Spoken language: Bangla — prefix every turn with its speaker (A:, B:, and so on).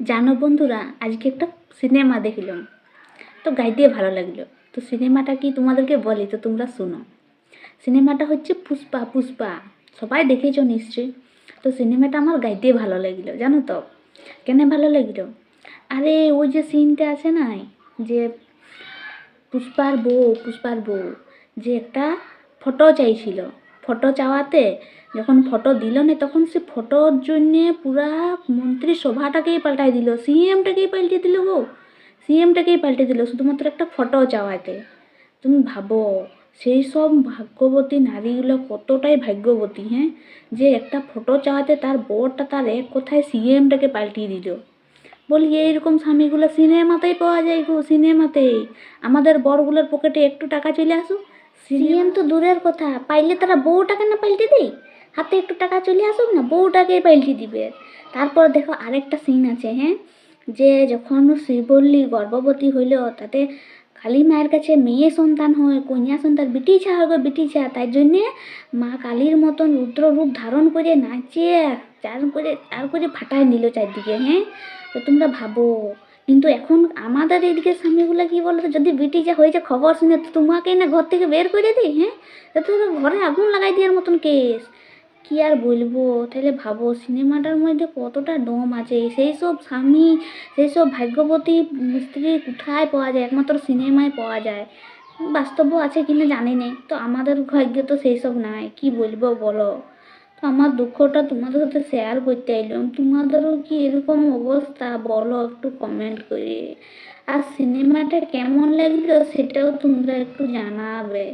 A: জানো বন্ধুরা, আজকে একটা সিনেমা দেখলাম। তো গাইতে ভালো লাগলো। তো সিনেমাটা কি তোমাদেরকে বলি, তো তোমরা শোনো। সিনেমাটা হচ্ছে পুষ্পা। পুষ্পা সবাই দেখেছো নিশ্চয়ই। তো সিনেমাটা আমার গাইতে ভালো লাগলো, জানো তো কেন ভালো লাগলো? আরে ওই যে সিনটা আছে না, যে পুষ্পার বউ যে একটা ফটো চাইছিল। ফটো চাওয়াতে যখন ফটো দিল না, তখন সে ফটোর জন্যে পুরা মন্ত্রিসভাটাকেই পাল্টাই দিল, সিএমটাকেই পাল্টে দিল গো। সিএমটাকেই পাল্টে দিল শুধুমাত্র একটা ফটো চাওয়াতে। তুমি ভাবো, সেই সব ভাগ্যবতী নারীগুলো কতটাই ভাগ্যবতী, হ্যাঁ, যে একটা ফটো চাওয়াতে তার বরটা তার এক কথায় সিএমটাকে পাল্টিয়ে দিল। বলি এইরকম স্বামীগুলো সিনেমাতেই পাওয়া যায় গো, সিনেমাতেই। আমাদের বরগুলোর পকেটে একটু টাকা চলে আসুক, সিএম তো দূরের কথা, পাইলে তারা বউটাকে না পাল্টে দেয়। হাতে একটু টাকা চলে আসুক না, বউটাকেই পাল্টে দিবে। তারপর দেখো আরেকটা সিন আছে, হ্যাঁ, যে যখন শ্রীবল্লী গর্ভবতী হইল, তাতে কালী মায়ের কাছে মেয়ে সন্তান হয়, কন্যা সন্তান, বিটি ছা হবে, বিটি ছা, তাই জন্যে মা কালীর মতন রুদ্র রূপ ধারণ করে নাচিয়ে চার করে ফাটায় নিল চারদিকে, হ্যাঁ। তো তোমরা ভাবো, কিন্তু এখন আমাদের এদিকে স্বামীগুলো কি বলতো, যদি বিটি যা হয়েছে খবর শুনে তো তোমাকেই না ঘর থেকে বের করে দিই, হ্যাঁ। তো ঘরে আগুন লাগাই দেওয়ার মতন কেস। কি আর বলবো, তাহলে ভাবো সিনেমাটার মধ্যে কতটা দম আছে। সেই সব স্বামী, সেই সব ভাগ্যবতী স্ত্রী কোথায় পাওয়া যায়? একমাত্র সিনেমায় পাওয়া যায়। বাস্তবও আছে কিনা জানি নেই, তো আমাদের ভাগ্যে তো সেই সব নাই, কি বলবো বলো। তো আমার দুঃখটা তোমাদের সাথে শেয়ার করতে এলাম। তোমাদেরও কি এরকম অবস্থা বলো একটু কমেন্ট করে। আর সিনেমাটা কেমন লাগলো সেটাও তোমরা একটু জানাবে।